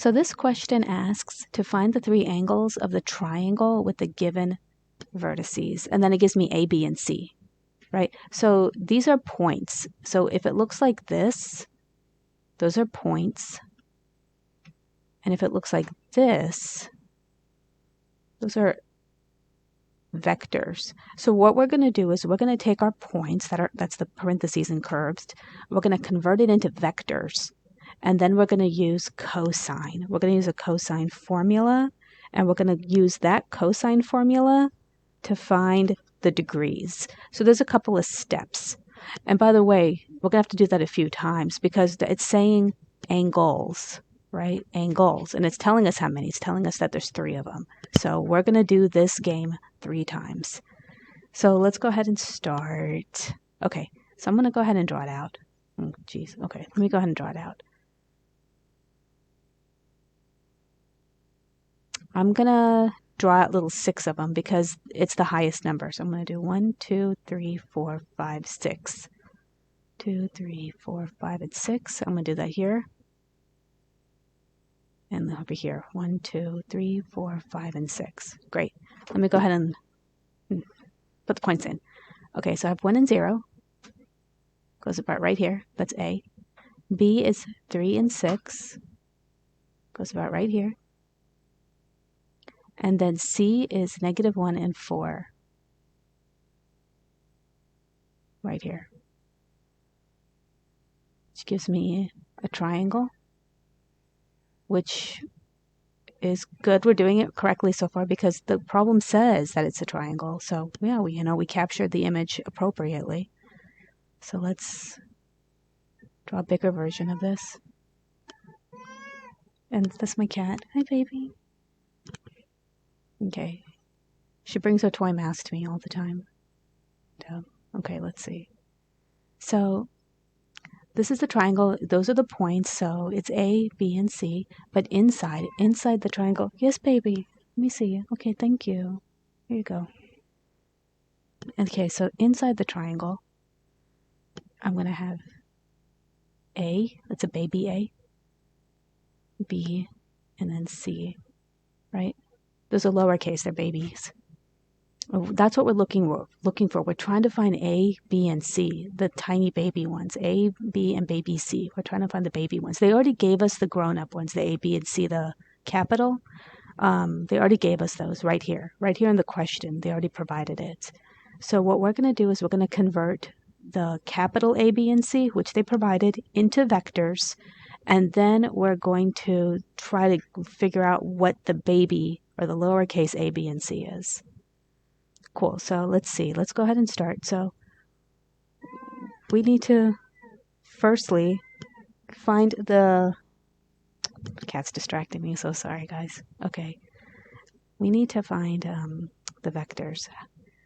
So this question asks to find the three angles of the triangle with the given vertices. And then it gives me A, B, and C, right? So these are points. So if it looks like this, those are points. And if it looks like this, those are vectors. So what we're going to do is we're going to take our points, that's the parentheses and curves, we're going to convert it into vectors. And then we're going to use cosine. We're going to use a cosine formula, and we're going to use that cosine formula to find the degrees. So there's a couple of steps. And by the way, we're going to have to do that a few times because it's saying angles, right? Angles. And it's telling us how many. It's telling us that there's 3 of them. So we're going to do this game 3 times. So let's go ahead and start. Okay, so I'm going to go ahead and draw it out. Oh, geez. Okay, let me go ahead and draw it out. I'm going to draw out little 6 of them because it's the highest number. So I'm going to do 1, 2, 3, 4, 5, 6. 2, 3, 4, 5, and 6. I'm going to do that here. And over here. 1, 2, 3, 4, 5, and 6. Great. Let me go ahead and put the points in. Okay, so I have 1 and 0. Goes about right here. That's A. B is 3 and 6. Goes about right here. And then C is -1 and 4. Right here. Which gives me a triangle, which is good. We're doing it correctly so far because the problem says that it's a triangle. So yeah, we captured the image appropriately. So let's draw a bigger version of this. And that's my cat. Hi, baby. Okay. She brings her toy mask to me all the time. So, okay, let's see. So this is the triangle. Those are the points. So it's A, B, and C. But inside the triangle. Yes, baby. Let me see. Okay, thank you. Here you go. Okay, so inside the triangle, I'm going to have A. That's a baby A. B, and then C. Right? Those are lowercase. They're babies. That's what we're looking for. We're trying to find A, B, and C, the tiny baby ones. A, B, and baby C. We're trying to find the baby ones. They already gave us the grown-up ones, the A, B, and C, the capital. They already gave us those right here in the question. They already provided it. So what we're going to do is we're going to convert the capital A, B, and C, which they provided, into vectors. And then we're going to try to figure out what the baby or the lowercase A, B, and C is. Cool. So let's see. Let's go ahead and start. So we need to firstly find the cat's distracting me. So sorry, guys. Okay. We need to find the vectors.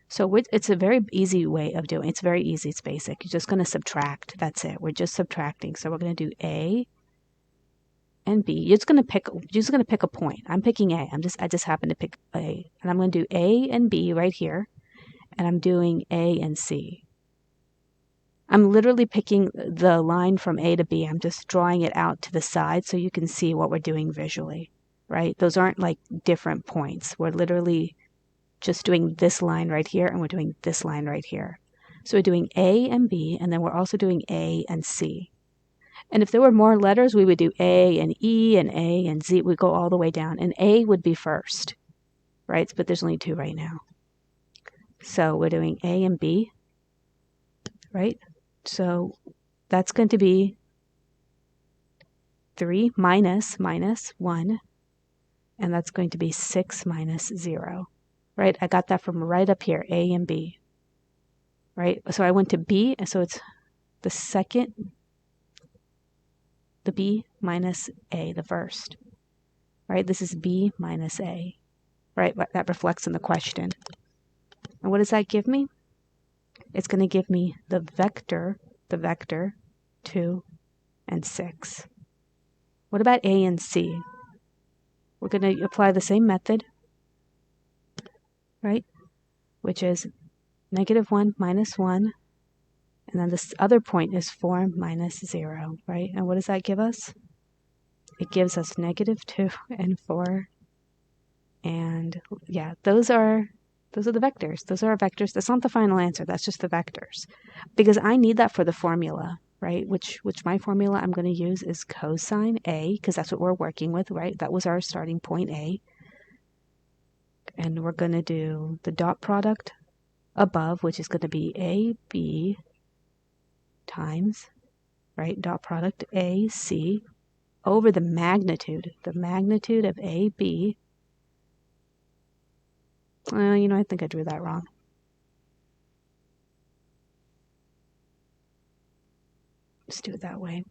So it's a very easy way of doing it. It's very easy. It's basic. You're just going to subtract. That's it. We're just subtracting. So we're going to do A and B. You're just going to pick a point. I'm picking A. I just happen to pick A. And I'm going to do A and B right here. And I'm doing A and C. I'm literally picking the line from A to B. I'm just drawing it out to the side so you can see what we're doing visually, right? Those aren't like different points. We're literally just doing this line right here, and we're doing this line right here. So we're doing A and B, and then we're also doing A and C. And if there were more letters, we would do A and E and A and Z. We'd go all the way down, and A would be first, right? But there's only 2 right now. So we're doing A and B, right? So that's going to be 3 minus 1, and that's going to be 6 minus 0, right? I got that from right up here, A and B, right? So I went to B, and so it's the second, the B minus A, the first, right? This is B minus A, right? That reflects in the question. And what does that give me? It's going to give me the vector 2 and 6. What about A and C? We're going to apply the same method, right? Which is -1 minus 1. And then this other point is 4 minus 0, right? And what does that give us? it gives us -2 and 4. And yeah, those are the vectors. Those are our vectors. That's not the final answer. That's just the vectors. Because I need that for the formula, right? Which my formula I'm going to use is cosine A, because that's what we're working with, right? That was our starting point A. And we're going to do the dot product above, which is going to be AB times, right? Dot product AC over the magnitude of AB. You know, I think I drew that wrong. Just do it that way.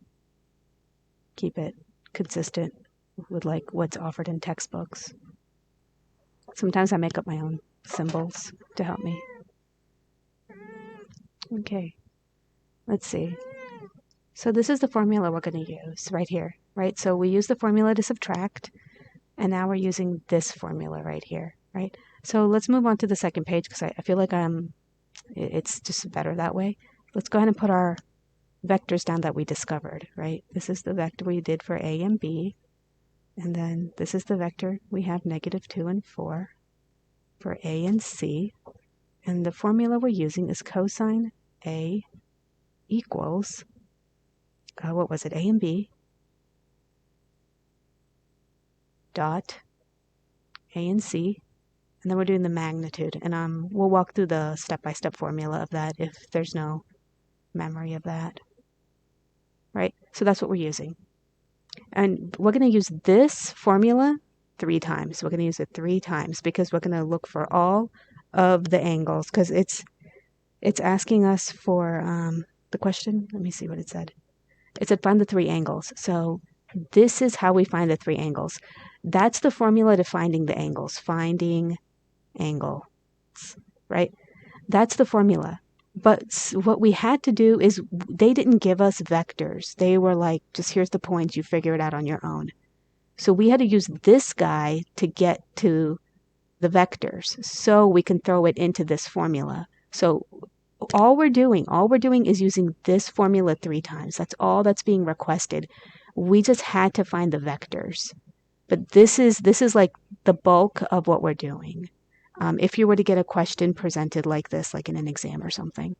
Keep it consistent with like what's offered in textbooks. Sometimes I make up my own symbols to help me. Okay, let's see. So this is the formula we're going to use right here, right? So we use the formula to subtract, and now we're using this formula right here, right? So let's move on to the second page because I feel like it's just better that way. Let's go ahead and put our vectors down that we discovered, right? This is the vector we did for A and B. And then this is the vector we have -2 and 4 for A and C. And the formula we're using is cosine A equals, what was it, A and B dot A and C. And then we're doing the magnitude. And we'll walk through the step-by-step formula of that if there's no memory of that. Right? So that's what we're using. And we're going to use this formula 3 times. We're going to use it 3 times because we're going to look for all of the angles because it's asking us for the question. Let me see what it said. It said find the 3 angles. So this is how we find the 3 angles. That's the formula to finding the angles. Finding angles, right? That's the formula. But what we had to do is they didn't give us vectors. They were like, just here's the points, you figure it out on your own. So we had to use this guy to get to the vectors so we can throw it into this formula. So all we're doing is using this formula 3 times. That's all that's being requested. We just had to find the vectors. But this is like the bulk of what we're doing. If you were to get a question presented like this, like in an exam or something.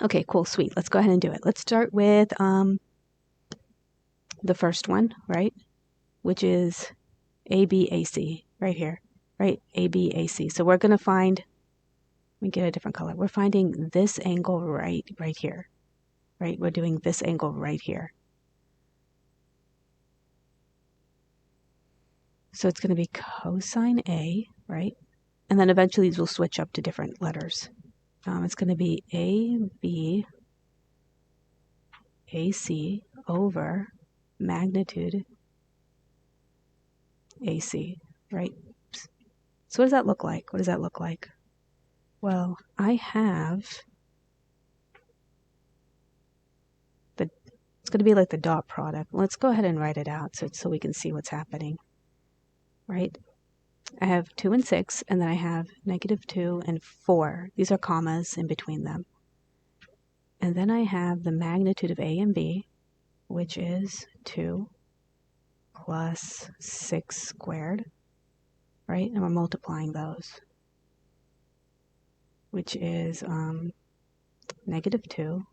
Okay, cool, sweet. Let's go ahead and do it. Let's start with the first one, right? Which is ABAC, right here, right? ABAC. So we're going to find, let me get a different color. We're finding this angle right here, right? We're doing this angle right here. So it's going to be cosine A, right? And then eventually these will switch up to different letters. It's going to be ABAC over magnitude AC, right? So what does that look like? What does that look like? Well, I have it's going to be like the dot product. Let's go ahead and write it out so we can see what's happening, right? I have 2 and 6, and then I have -2 and 4. These are commas in between them. And then I have the magnitude of A and B, which is 2 plus 6 squared, right? And we're multiplying those, which is -2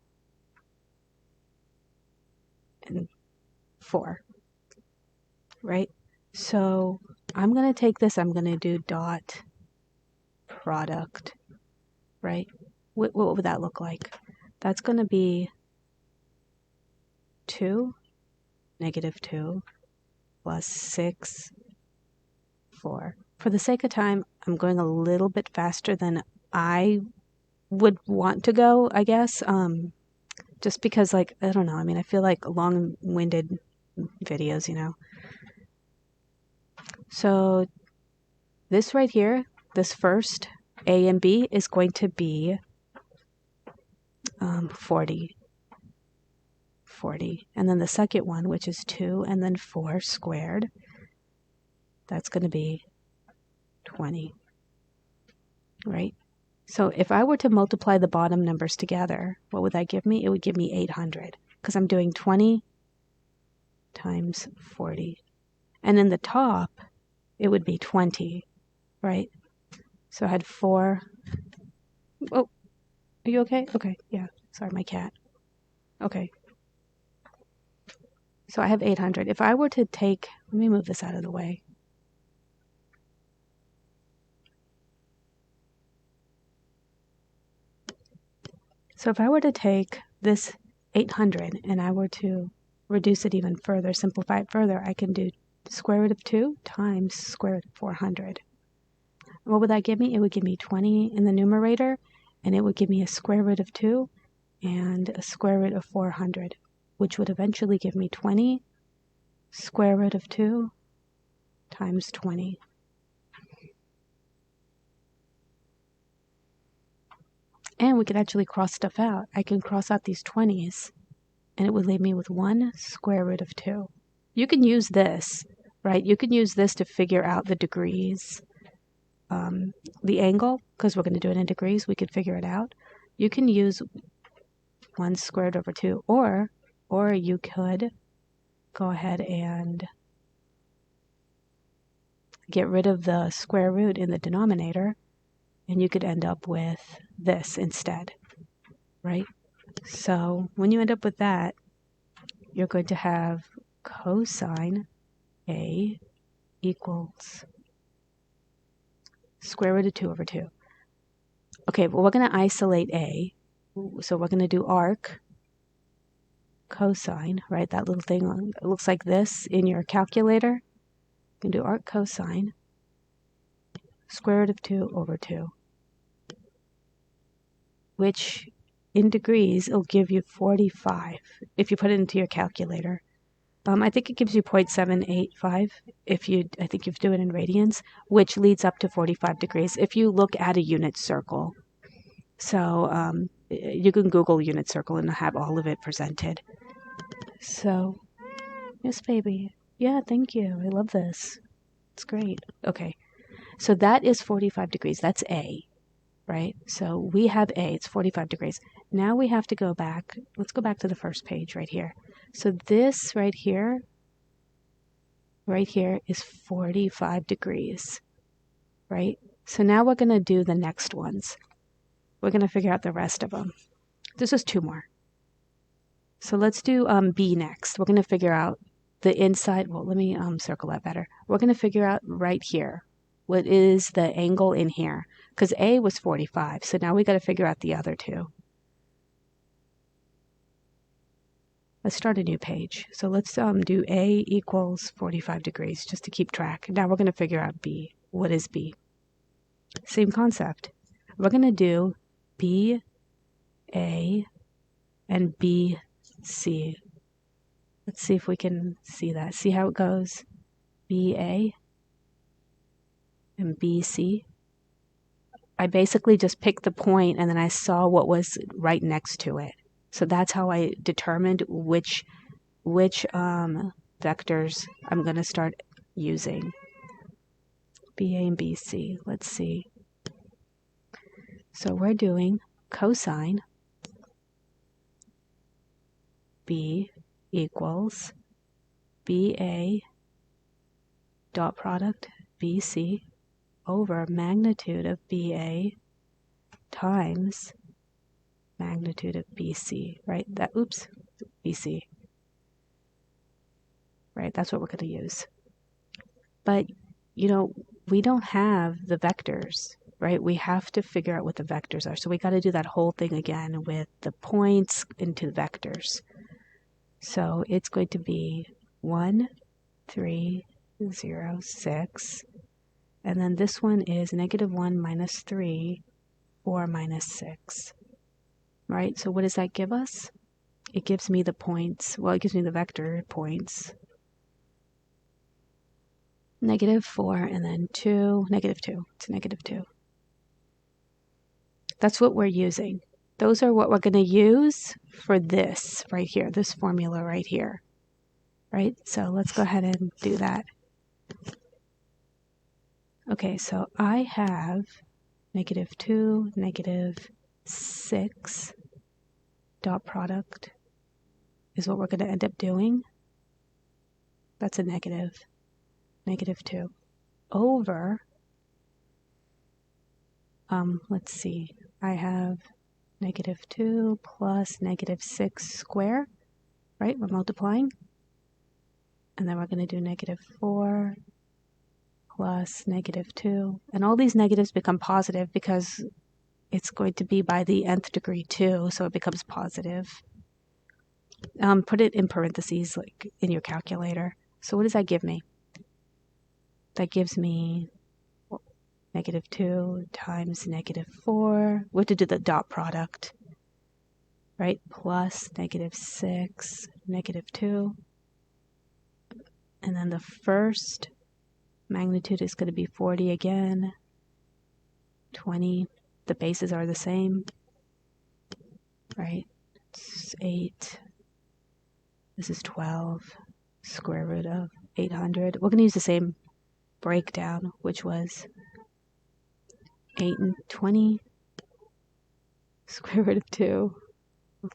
and 4, right? So I'm going to take this, I'm going to do dot product, right? What would that look like? That's going to be 2, -2, plus 6, 4. For the sake of time, I'm going a little bit faster than I would want to go, I guess. Just because, like, I don't know. I mean, I feel like long-winded videos, you know. So this right here, this first A and B is going to be 40. And then the second one, which is 2 and then 4 squared, that's going to be 20, right? So if I were to multiply the bottom numbers together, what would that give me? It would give me 800 because I'm doing 20 times 40. And in the top, it would be 20, right? So I had 4. Oh, are you okay? Okay, yeah. Sorry, my cat. Okay. So I have 800. If I were to take, let me move this out of the way. So if I were to take this 800 and I were to reduce it even further, simplify it further, I can do square root of 2 times square root of 400. What would that give me? It would give me 20 in the numerator, and it would give me a square root of 2 and a square root of 400, which would eventually give me 20 square root of 2 times 20. And we could actually cross stuff out. I can cross out these 20s, and it would leave me with 1 square root of 2. You can use this, right? You can use this to figure out the degrees. The angle, because we're going to do it in degrees, we could figure it out. You can use 1 squared over 2, or you could go ahead and get rid of the square root in the denominator, and you could end up with this instead, right? So when you end up with that, you're going to have cosine A equals square root of 2 over 2. Okay, well, we're going to isolate A. So we're going to do arc cosine, right? That little thing, it looks like this in your calculator. You can do arc cosine square root of 2 over 2, which in degrees, it'll give you 45 if you put it into your calculator. I think it gives you 0.785 I think you do it in radians, which leads up to 45 degrees if you look at a unit circle. So you can Google unit circle and have all of it presented. So, yes, baby. Yeah, thank you. I love this. It's great. Okay. So that is 45 degrees. That's A, right? So we have A. It's 45 degrees. Now we have to go back. Let's go back to the first page right here. So this right here is 45 degrees, right? So now we're going to do the next ones. We're going to figure out the rest of them. This is 2 more. So let's do B next. We're going to figure out the inside. Well, let me circle that better. We're going to figure out right here what is the angle in here, because A was 45. So now we got to figure out the other 2. Let's start a new page. So let's do A equals 45 degrees just to keep track. Now we're going to figure out B. What is B? Same concept. We're going to do B, A, and B, C. Let's see if we can see that. See how it goes? B, A, and B, C. I basically just picked the point and then I saw what was right next to it. So that's how I determined which vectors I'm going to start using. BA and BC. Let's see. So we're doing cosine B equals BA dot product BC over magnitude of BA times magnitude of BC, right? BC. Right, that's what we're going to use. But, we don't have the vectors, right? We have to figure out what the vectors are. So we got to do that whole thing again with the points into vectors. So it's going to be 1, 3, 0, 6. And then this one is -1 minus 3, 4 minus 6. Right, so what does that give us? It gives me the points. Well, it gives me the vector points. -4 and then 2, -2. It's -2. That's what we're using. Those are what we're going to use for this right here, this formula right here. Right? So let's go ahead and do that. Okay, so I have -2, -6 dot product is what we're going to end up doing. that's a negative 2, over, let's see, I have negative 2 plus negative 6 square, right? We're multiplying. And then we're going to do negative 4 plus negative 2. And all these negatives become positive because it's going to be by the nth degree too, so it becomes positive. Put it in parentheses, like in your calculator. So what does that give me? That gives me negative 2 times negative 4. We have to do the dot product, right? Plus negative 6, negative 2. And then the first magnitude is going to be 40 again. 20. The bases are the same, right? It's 8. This is 12. Square root of 800. We're going to use the same breakdown, which was 8 and 20. Square root of 2.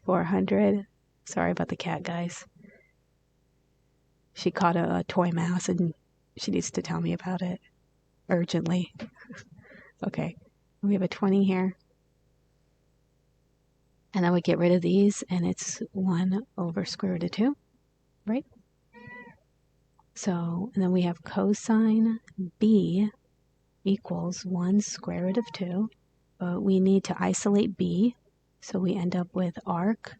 400. Sorry about the cat, guys. She caught a toy mouse and she needs to tell me about it urgently. Okay, we have a 20 here. And then we get rid of these, and it's 1 over square root of 2, right? So, and then we have cosine b equals 1 square root of 2. But we need to isolate b, so we end up with arc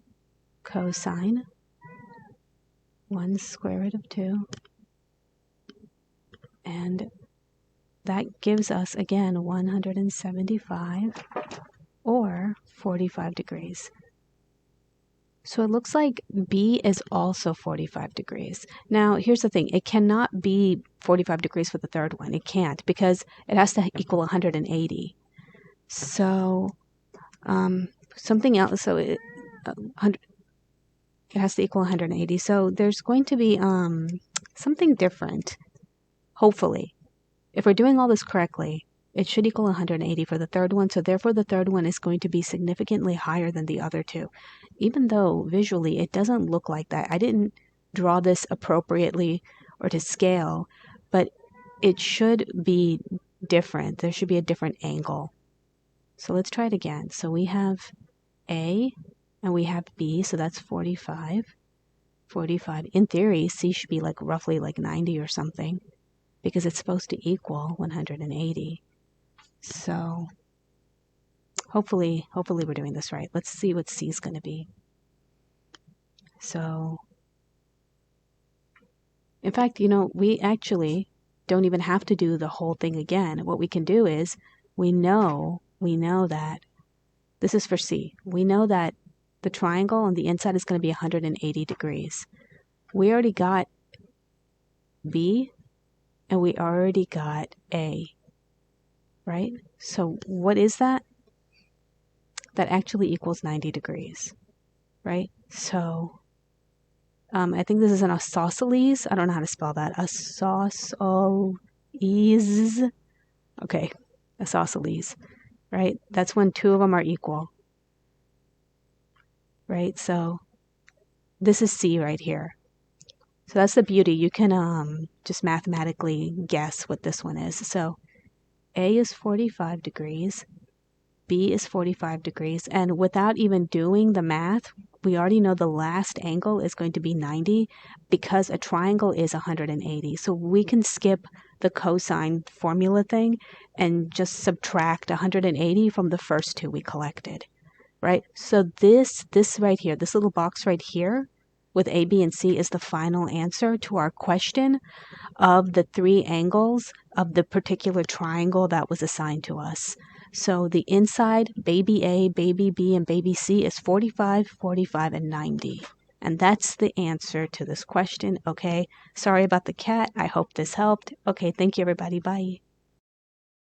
cosine 1 square root of 2. And that gives us, again, 175 or 45 degrees. So it looks like B is also 45 degrees. Now, here's the thing. It cannot be 45 degrees for the third one. It can't, because it has to equal 180. So something else, so it has to equal 180. So there's going to be something different, hopefully. If we're doing all this correctly, it should equal 180 for the third one, so therefore the third one is going to be significantly higher than the other two. Even though visually it doesn't look like that. I didn't draw this appropriately or to scale, but it should be different. There should be a different angle. So let's try it again. So we have A and we have B, so that's 45. 45. In theory, C should be like roughly like 90 or something, because it's supposed to equal 180. So hopefully we're doing this right. Let's see what C is going to be. So, in fact, we actually don't even have to do the whole thing again. What we can do is, we know that, this is for C, we know that the triangle on the inside is going to be 180 degrees. We already got B, and we already got A, right? So what is that? That actually equals 90 degrees, right? So I think this is an isosceles. I don't know how to spell that. Isosceles. Okay, isosceles, right? That's when two of them are equal, right? So this is C right here. So that's the beauty. You can just mathematically guess what this one is. So A is 45 degrees, B is 45 degrees, and without even doing the math, we already know the last angle is going to be 90 because a triangle is 180. So we can skip the cosine formula thing and just subtract 180 from the first two we collected, right? So this right here, this little box right here with A, B, and C is the final answer to our question of the three angles of the particular triangle that was assigned to us. So the inside, baby A, baby B, and baby C is 45, 45, and 90. And that's the answer to this question, okay? Sorry about the cat. I hope this helped. Okay, thank you, everybody. Bye.